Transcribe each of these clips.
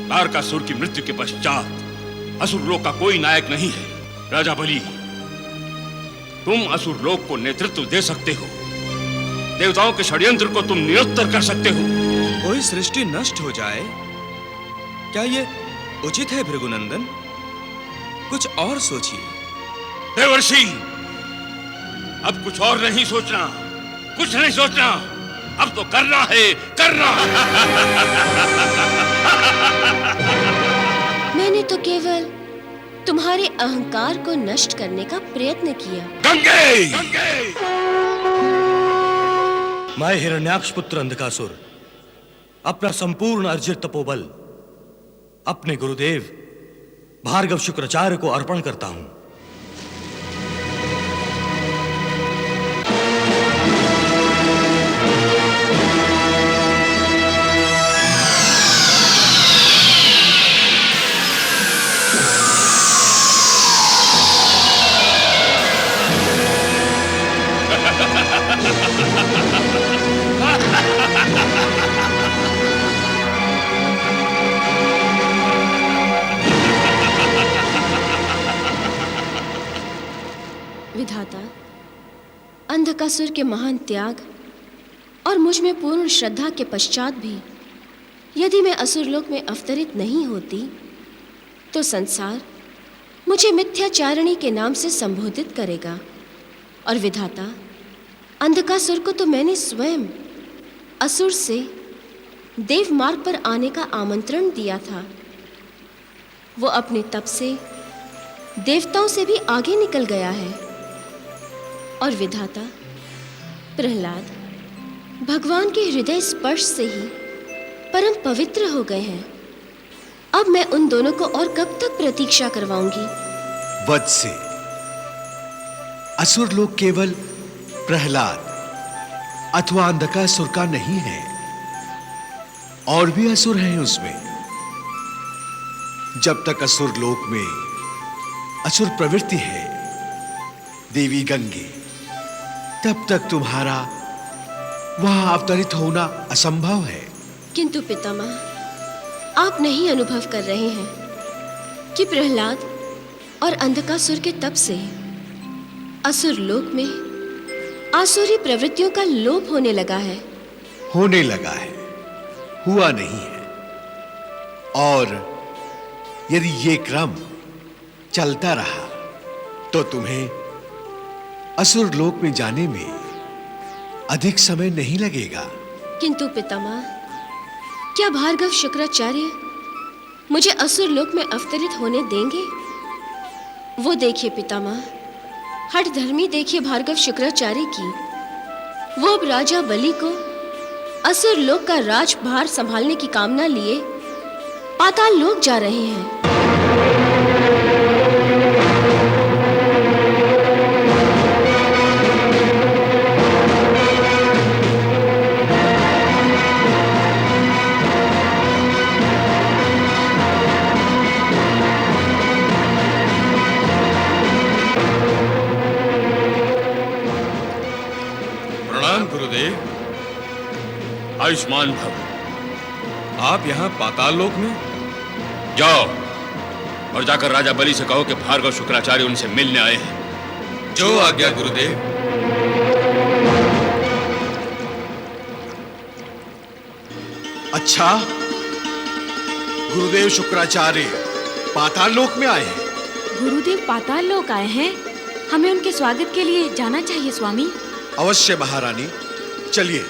तारकासुर की मृत्यु के पश्चात असुर लोक का कोई नायक नहीं है। राजा बलि, तुम असुर लोक को नेतृत्व दे सकते हो, देवताओं के षड्यंत्र को तुम निरुत्तर कर सकते हो। कोई सृष्टि नष्ट हो जाए, क्या ये उचित है भृगुनंदन? कुछ और सोचिए। देवर्षि, अब कुछ और नहीं सोचना, कुछ नहीं सोचना, अब तो करना है, करना। मैंने तो केवल तुम्हारे अहंकार को नष्ट करने का प्रयत्न किया। गंगे! मैं हिरण्याक्ष पुत्र अंधकासुर अपना संपूर्ण अर्जित तपोबल अपने गुरुदेव भार्गव शुक्राचार्य को अर्पण करता हूं। विधाता, अंधकासुर के महान त्याग और मुझ में पूर्ण श्रद्धा के पश्चात भी यदि मैं असुरलोक में अवतरित नहीं होती तो संसार मुझे मिथ्याचारिणी के नाम से संबोधित करेगा। और विधाता, अंधकासुर को तो मैंने स्वयं असुर से देव मार्ग पर आने का आमंत्रण दिया था। वो अपने तप से देवताओं से भी आगे निकल गया है। और विधाता, प्रहलाद भगवान के हृदय स्पर्श से ही परम पवित्र हो गए हैं। अब मैं उन दोनों को और कब तक प्रतीक्षा करवाऊंगी? वत्से, असुर लोग केवल प्रहलाद अथवा अंधकासुर का नहीं है, और भी असुर हैं उसमें। जब तक असुर लोक में असुर प्रवृत्ति है देवी गंगे, तब तक तुम्हारा वहां अवतरित होना असंभव है। किंतु पितामह, आप नहीं अनुभव कर रहे हैं कि प्रहलाद और अंधकासुर के तप से असुर लोक में आसुरी प्रवृत्तियों का लोप होने लगा है। होने लगा है, हुआ नहीं है। और यदि ये क्रम चलता रहा तो तुम्हें असुर लोक में जाने में अधिक समय नहीं लगेगा। किंतु पितामह, क्या भार्गव शुक्राचार्य मुझे असुर लोक में अवतरित होने देंगे? वो देखिए पितामह, हठ धर्मी देखिए भार्गव शुक्राचार्य की। वो अब राजा बलि को असुर लोक का राजभार संभालने की कामना लिए पाताल लोक जा रहे हैं। गुरुदेव, आयुष्मान भव। आप यहाँ पाताल लोक में? जाओ और जाकर राजा बलि से कहो कि भार्गव शुक्राचार्य उनसे मिलने आए हैं। जो आज्ञा गुरुदेव। अच्छा, गुरुदेव शुक्राचार्य पाताल लोक में आए हैं। गुरुदेव पाताल लोक आए हैं? हमें उनके स्वागत के लिए जाना चाहिए स्वामी। अवश्य महारानी, चलिए।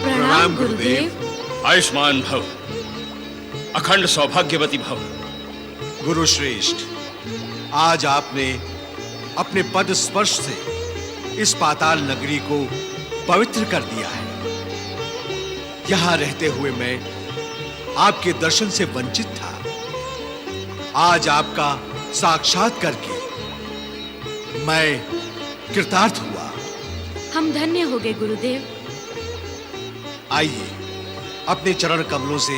प्रणाम गुरुदेव। आयुष्मान भव, अखंड सौभाग्यवती भव। गुरु श्रेष्ठ, आज आपने अपने पद स्पर्श से इस पाताल नगरी को पवित्र कर दिया है। यहां रहते हुए मैं आपके दर्शन से वंचित था। आज आपका साक्षात करके मैं कृतार्थ हुआ। हम धन्य हो गए गुरुदेव। आइए, अपने चरण कमलों से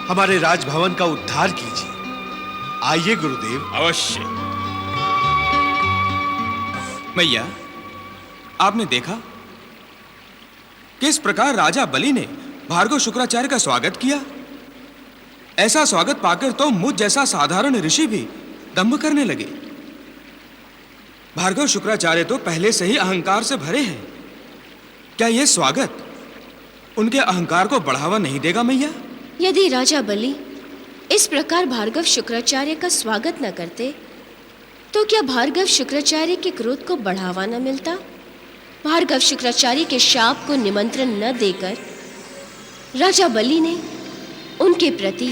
हमारे राजभवन का उद्धार कीजिए। आइए गुरुदेव। अवश्य। मैया, आपने देखा किस प्रकार राजा बलि ने भार्गव शुक्राचार्य का स्वागत किया। ऐसा स्वागत पाकर तो मुझ जैसा साधारण ऋषि भी दंभ करने लगे। भार्गव शुक्राचार्य तो पहले से ही अहंकार से भरे हैं। क्या यह स्वागत उनके अहंकार को बढ़ावा नहीं देगा मैया? यदि राजा बलि इस प्रकार भार्गव शुक्राचार्य का स्वागत न करते तो क्या भार्गव शुक्राचार्य के क्रोध को बढ़ावा न मिलता? भार्गव शुक्राचार्य के शाप को निमंत्रण न देकर राजा बलि ने उनके प्रति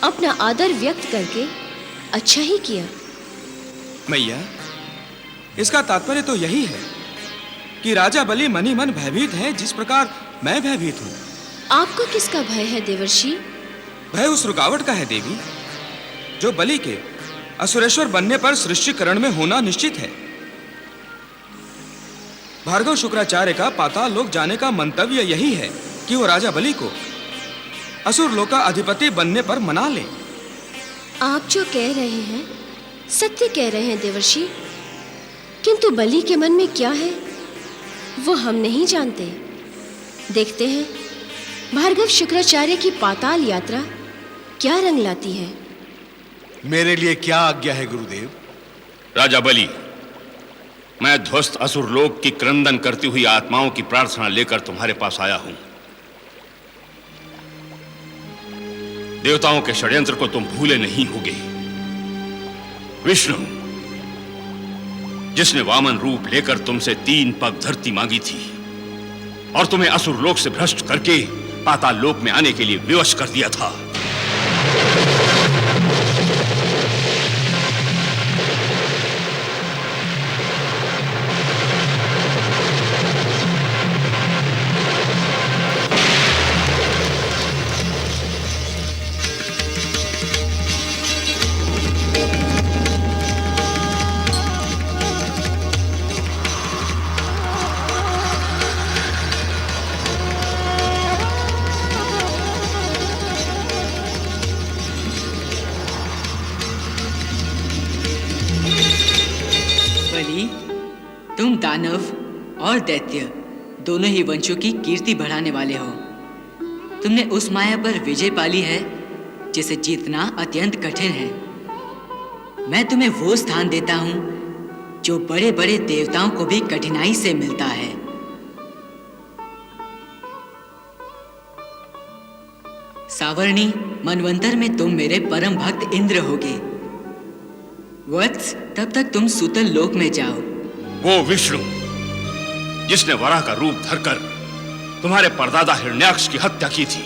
अपना आदर व्यक्त करके अच्छा ही किया। मैया, इसका तात्पर्य तो यही है कि राजा बलि मनी मन भयभीत हैं, जिस प्रकार मैं भयभीत हूं। आपको किसका भय है देवर्षि? भय उस रुकावट का है देवी, जो बलि के असुरेश्वर बनने पर सृष्टिकरण में होना निश्चित है। भार्गव शुक्राचार्य का पाताल लोक जाने का मंतव्य यही है कि वो राजा बलि को असुर लोक का अधिपति बनने पर मना ले। आप जो कह रहे हैं सत्य कह रहे हैं देवर्षि, किंतु बलि के मन में क्या है वो हम नहीं जानते। देखते हैं भार्गव शुक्राचार्य की पाताल यात्रा क्या रंग लाती है। मेरे लिए क्या आज्ञा है गुरुदेव? राजा बलि, मैं ध्वस्त असुर लोक की क्रंदन करती हुई आत्माओं की प्रार्थना लेकर तुम्हारे पास आया हूं। देवताओं के षड्यंत्र को तुम भूले नहीं होगे। विष्णु, जिसने वामन रूप लेकर तुमसे 3 पग धरती मांगी थी और तुम्हें असुर लोक से भ्रष्ट करके पाताल लोक में आने के लिए विवश कर दिया था, तुम दानव और दैत्य दोनों ही वंशों की कीर्ति बढ़ाने वाले हो। तुमने उस माया पर विजय पाली है जिसे जीतना अत्यंत कठिन है। मैं तुम्हें वो स्थान देता हूं जो बड़े बड़े देवताओं को भी कठिनाई से मिलता है। सावर्णी, मनवंतर में तुम मेरे परम भक्त इंद्र होगे। वत्स, तब तक तुम सुतल लोक में जाओ। वो विष्णु जिसने वराह का रूप धरकर तुम्हारे परदादा हिरण्याक्ष की हत्या की थी,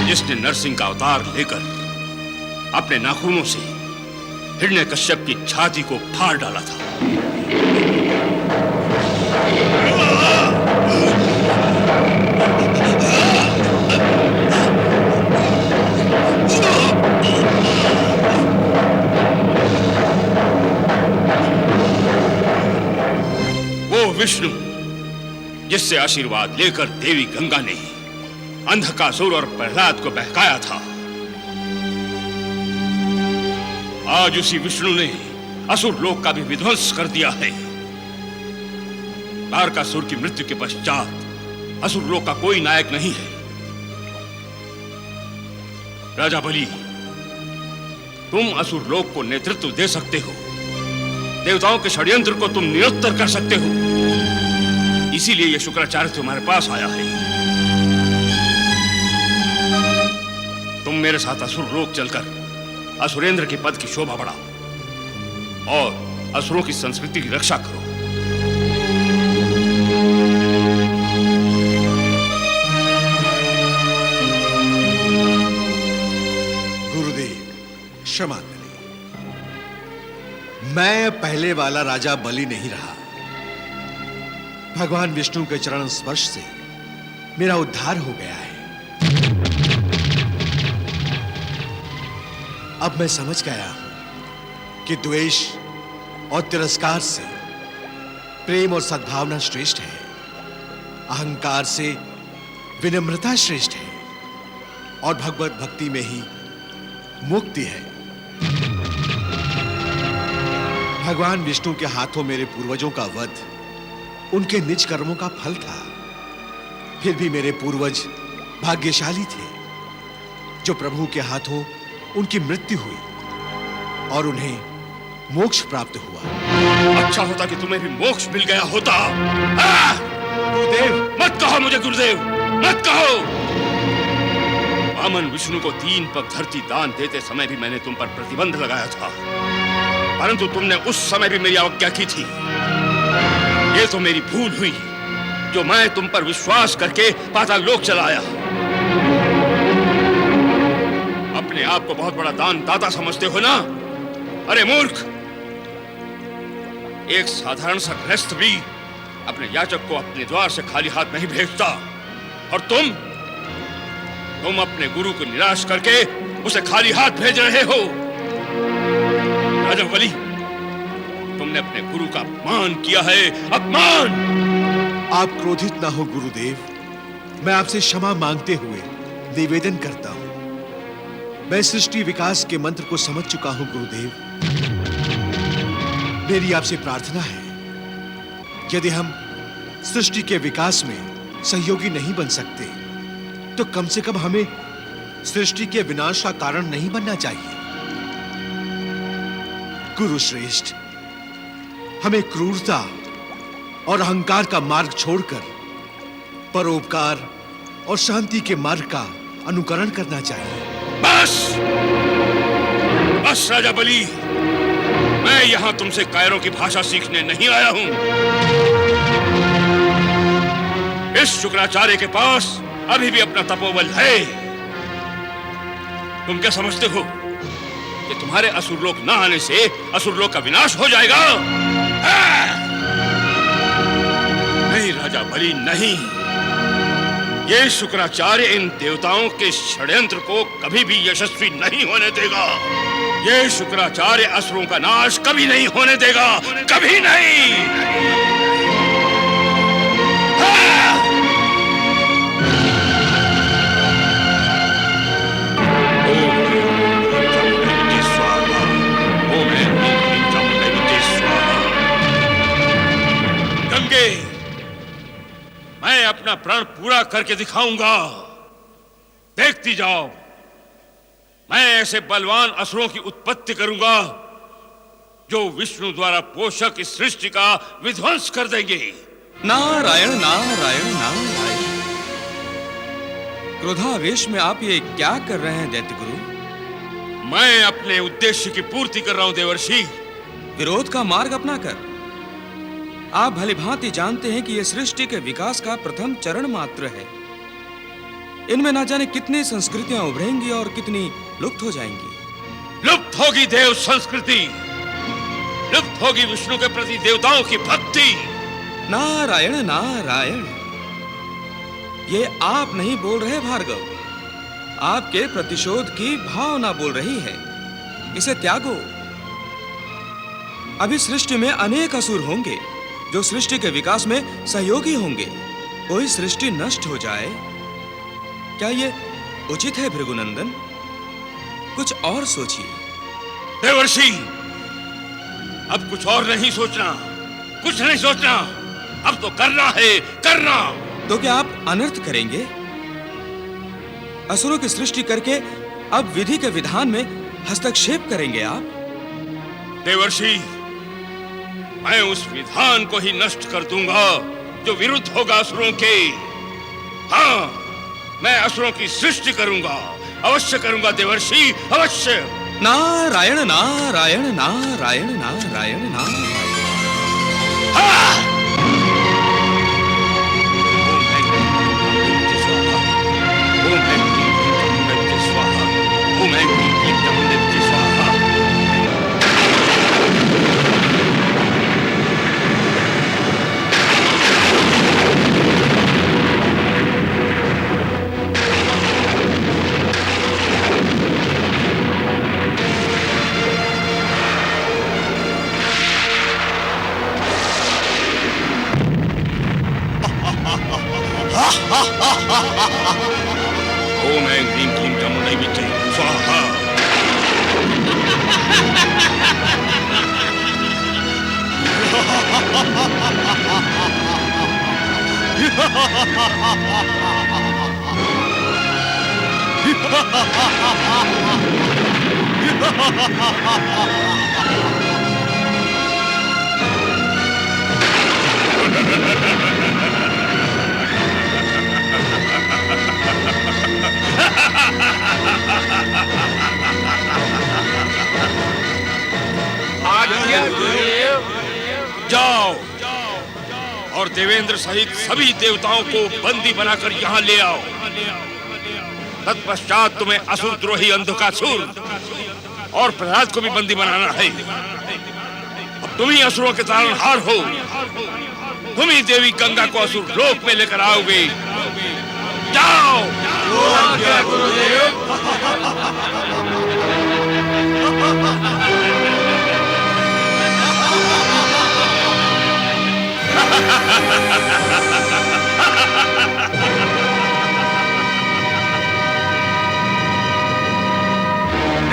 जिसने नरसिंह का अवतार लेकर अपने नाखूनों से हिरण्यकश्यप की छाती को फाड़ डाला था, वो विष्णु जिससे आशीर्वाद लेकर देवी गंगा ने अंधकासुर और प्रहलाद को बहकाया था, आज उसी विष्णु ने असुर लोक का भी विध्वंस कर दिया है। तारकासुर की मृत्यु के पश्चात असुर लोक का कोई नायक नहीं है। राजा बलि, तुम असुर लोक को नेतृत्व दे सकते हो, देवताओं के षड्यंत्र को तुम निरुत्तर कर सकते हो, इसीलिए यह शुक्राचार्य तुम्हारे पास आया है। तुम मेरे साथ असुर लोक चलकर असुरेंद्र के पद की शोभा बढ़ाओ और असुरों की संस्कृति की रक्षा करो। क्षमा करें, मैं पहले वाला राजा बलि नहीं रहा। भगवान विष्णु के चरण स्पर्श से मेरा उद्धार हो गया है। अब मैं समझ गया कि द्वेष और तिरस्कार से प्रेम और सद्भावना श्रेष्ठ है, अहंकार से विनम्रता श्रेष्ठ है और भगवत भक्ति में ही मुक्ति है। भगवान विष्णु के हाथों मेरे पूर्वजों का वध उनके निज कर्मों का फल था। फिर भी मेरे पूर्वज भाग्यशाली थे जो प्रभु के हाथों उनकी मृत्यु हुई और उन्हें मोक्ष प्राप्त हुआ। अच्छा होता कि तुम्हें भी मोक्ष मिल गया होता। गुरुदेव, मत कहो मुझे गुरुदेव, मत कहो। वामन विष्णु को 3 पग धरती दान देते समय भी मैंने तुम पर प्रतिबंध लगाया था, परंतु तुमने उस समय भी मेरी अवज्ञा की थी। ये तो मेरी भूल हुई जो मैं तुम पर विश्वास करके पाताल लोक चला आया। अपने आप को बहुत बड़ा दान दाता समझते हो ना? अरे मूर्ख, एक साधारण सा गृहस्थ भी अपने याचक को अपने द्वार से खाली हाथ नहीं भेजता, और तुम अपने गुरु को निराश करके उसे खाली हाथ भेज रहे हो। राजा बलि, तुमने अपने गुरु का अपमान किया है, अपमान। आप क्रोधित ना हो गुरुदेव, मैं आपसे क्षमा मांगते हुए निवेदन करता हूं। मैं सृष्टि विकास के मंत्र को समझ चुका हूं गुरुदेव। मेरी आपसे प्रार्थना है, यदि हम सृष्टि के विकास में सहयोगी नहीं बन सकते तो कम से कम हमें सृष्टि के विनाश का कारण नहीं बनना चाहिए। गुरु श्रेष्ठ, हमें क्रूरता और अहंकार का मार्ग छोड़कर परोपकार और शांति के मार्ग का अनुकरण करना चाहिए। बस बस राजा बलि, मैं यहां तुमसे कायरों की भाषा सीखने नहीं आया हूं। इस शुक्राचार्य के पास अभी भी अपना तपोबल है। तुम क्या समझते हो कि तुम्हारे असुरलोक न आने से असुरलोक का विनाश हो जाएगा? नहीं राजा बलि, नहीं। ये शुक्राचार्य इन देवताओं के षड्यंत्र को कभी भी यशस्वी नहीं होने देगा। ये शुक्राचार्य असुरों का नाश कभी नहीं होने देगा, कभी नहीं। गंगे, मैं अपना प्रण पूरा करके दिखाऊंगा, देखती जाओ। मैं ऐसे बलवान असुरों की उत्पत्ति करूंगा जो विष्णु द्वारा पोषक इस सृष्टि का विध्वंस कर देंगे। नारायण नारायण नारायण। क्रोधावेश में आप ये क्या कर रहे हैं दैत्य गुरु? मैं अपने उद्देश्य की पूर्ति कर रहा हूं देवर्षि। विरोध का मार्ग अपनाकर आप भलीभांति जानते हैं कि यह सृष्टि के विकास का प्रथम चरण मात्र है। इनमें ना जाने कितनी संस्कृतियां उभरेंगी और कितनी लुप्त हो जाएंगी। लुप्त होगी देव संस्कृति, लुप्त होगी विष्णु के प्रति देवताओं की भक्ति। नारायण नारायण। ये आप नहीं बोल रहे भार्गव, आपके प्रतिशोध की भावना बोल रही है। इसे त्यागो। अभी सृष्टि में अनेक असुर होंगे जो सृष्टि के विकास में सहयोगी होंगे। कोई सृष्टि नष्ट हो जाए, क्या ये उचित है भृगुनंदन? कुछ और सोचिए। देवर्षि, अब कुछ और नहीं सोचना, कुछ नहीं सोचना। अब तो करना है, करना। तो क्या आप अनर्थ करेंगे? असुरों की सृष्टि करके अब विधि के विधान में हस्तक्षेप करेंगे आप? देवर्षि, मैं उस विधान को ही नष्ट कर दूंगा जो विरुद्ध होगा असुरों के। हाँ, मैं असुरों की सृष्टि करूंगा, अवश्य करूंगा देवर्षि, अवश्य। नारायण नारायण नारायण नारायण नारायण। हाँ! ओम ऐं क्लीं दैत्य स्वाहा, ओम ऐं क्लीं दैत्य स्वाहा। ओम ऐं ह्रीं क्लीं चामुण्डै विच्चे स्वाहा। जाओ और देवेंद्र सहित सभी देवताओं को बंदी बनाकर यहाँ ले आओ। तत्पश्चात तुम्हें असुरद्रोही अंधकासुर और प्रहलाद को भी बंदी बनाना है। अब तुम ही असुरों के तारणहार हो। तुम ही देवी गंगा को असुर लोक में लेकर आओगे। जाओ।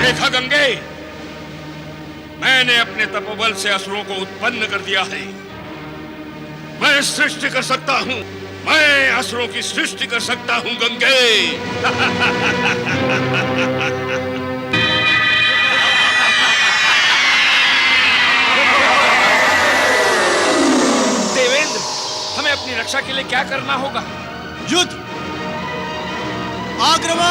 देखा गंगे, मैंने अपने तपोबल से असुरों को उत्पन्न कर दिया है। मैं सृष्टि कर सकता हूँ। मैं असुरों की सृष्टि कर सकता हूँ गंगे। देवेंद्र, हमें अपनी रक्षा के लिए क्या करना होगा? युद्ध, आक्रमण।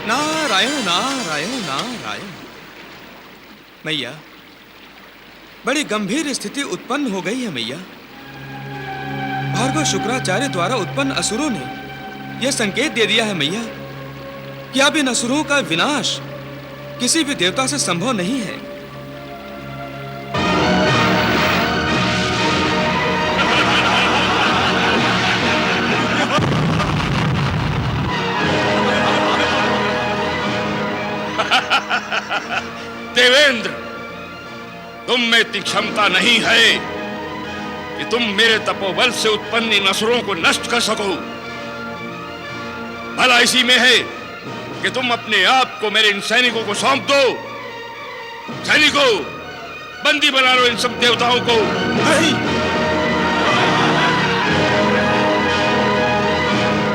नारायण नारायण नारायण। मैया, बड़ी गंभीर स्थिति उत्पन्न हो गई है मैया। भार्गव शुक्राचार्य द्वारा उत्पन्न असुरों ने यह संकेत दे दिया है मैया कि अब इन असुरों का विनाश किसी भी देवता से संभव नहीं है। देवेंद्र, तुम में इतनी क्षमता नहीं है कि तुम मेरे तपोबल से उत्पन्न इन असुरों को नष्ट कर सको। भला इसी में है कि तुम अपने आप को मेरे इन सैनिकों को सौंप दो। सैनिकों, बंदी बना लो इन सब देवताओं को। नहीं।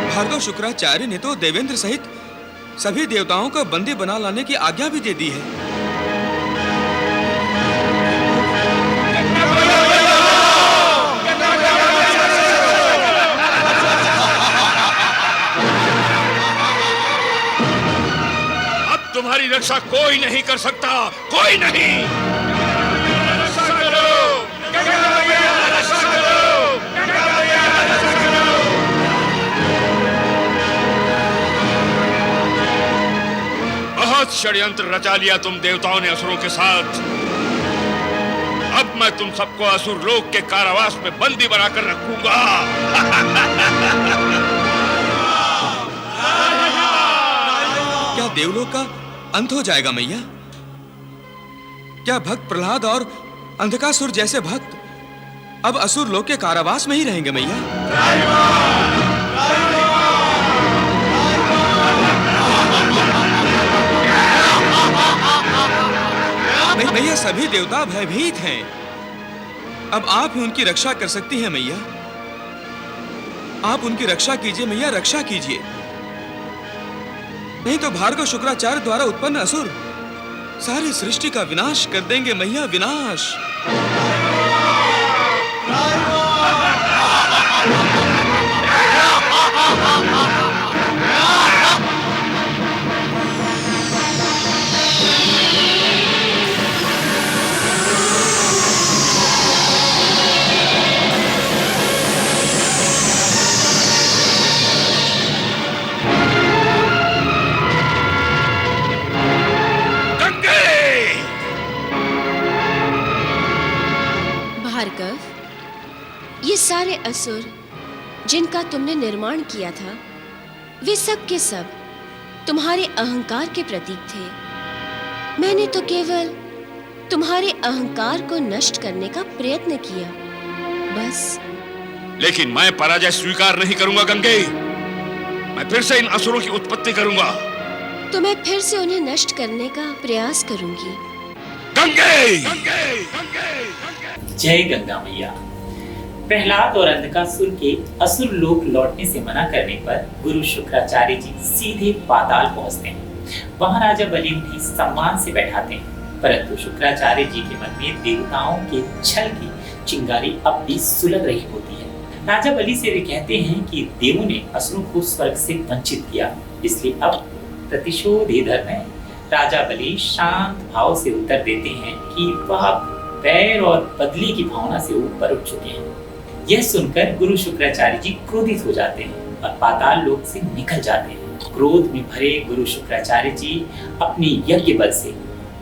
भार्गव शुक्राचार्य ने तो देवेंद्र सहित सभी देवताओं को बंदी बना लाने की आज्ञा भी दे दी है। अब तुम्हारी रक्षा कोई नहीं कर सकता, कोई नहीं। रक्षा करो, रक्षा करो। बहुत षड्यंत्र रचा लिया तुम देवताओं ने असुरों के साथ। अब मैं तुम सबको असुर लोक के कारावास में बंदी बनाकर रखूंगा। क्या देवलोक का अंत हो जाएगा मैया? क्या भक्त प्रहलाद और अंधकासुर जैसे भक्त अब असुर लोक के कारावास में ही रहेंगे मैया? मैया, सभी देवता भयभीत हैं। अब आप ही उनकी रक्षा कर सकती हैं मैया। आप उनकी रक्षा कीजिए मैया, रक्षा कीजिए। नहीं तो भार्गव शुक्राचार्य द्वारा उत्पन्न असुर सारी सृष्टि का विनाश कर देंगे मैया, विनाश। सारे असुर जिनका तुमने निर्माण किया था वे सब के सब तुम्हारे अहंकार के प्रतीक थे। मैंने तो केवल तुम्हारे अहंकार को नष्ट करने का प्रयत्न किया, बस। लेकिन मैं पराजय स्वीकार नहीं करूंगा गंगे। मैं फिर से इन असुरों की उत्पत्ति करूंगा। तो मैं फिर से उन्हें नष्ट करने का प्रयास करूंगी। गंगे! जय गंगा मैया। प्रहलाद और अंधकासुर के असुर लोक लौटने से मना करने पर गुरु शुक्राचार्य जी सीधे पाताल पहुंचते हैं। वहां राजा बलि उन्हें सम्मान से बैठाते हैं, परंतु शुक्राचार्य जी के मन में देवताओं के छल की चिंगारी अब भी सुलग रही होती है। राजा बलि से वे कहते हैं कि देवों ने असुरों को स्वर्ग से वंचित किया, इसलिए अब प्रतिशोध ही धर्म है। राजा बलि शांत भाव से उत्तर देते हैं कि वह बैर और बदले की भावना से ऊपर उठ चुके हैं। यह सुनकर गुरु शुक्राचार्य जी क्रोधित हो जाते हैं और पाताल लोक से निकल जाते हैं। क्रोध में भरे गुरु शुक्राचार्य जी अपने यज्ञ बल से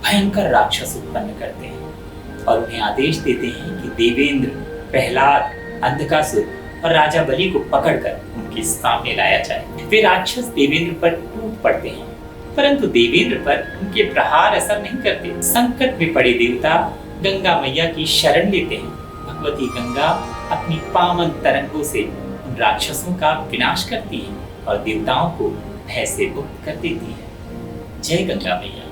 भयंकर राक्षस उत्पन्न करते हैं और उन्हें आदेश देते हैं कि देवेंद्र, प्रहलाद, अंधकासुर और राजा बलि को पकड़कर उनके सामने लाया जाए। वे राक्षस देवेंद्र पर टूट पड़ते हैं, परंतु देवेंद्र पर उनके प्रहार असर नहीं करते। संकट में पड़े देवता गंगा मैया की शरण लेते हैं। भगवती गंगा अपनी पावन तरंगों से उन राक्षसों का विनाश करती है और देवताओं को भय से मुक्त कर देती है। जय गंगा मैया।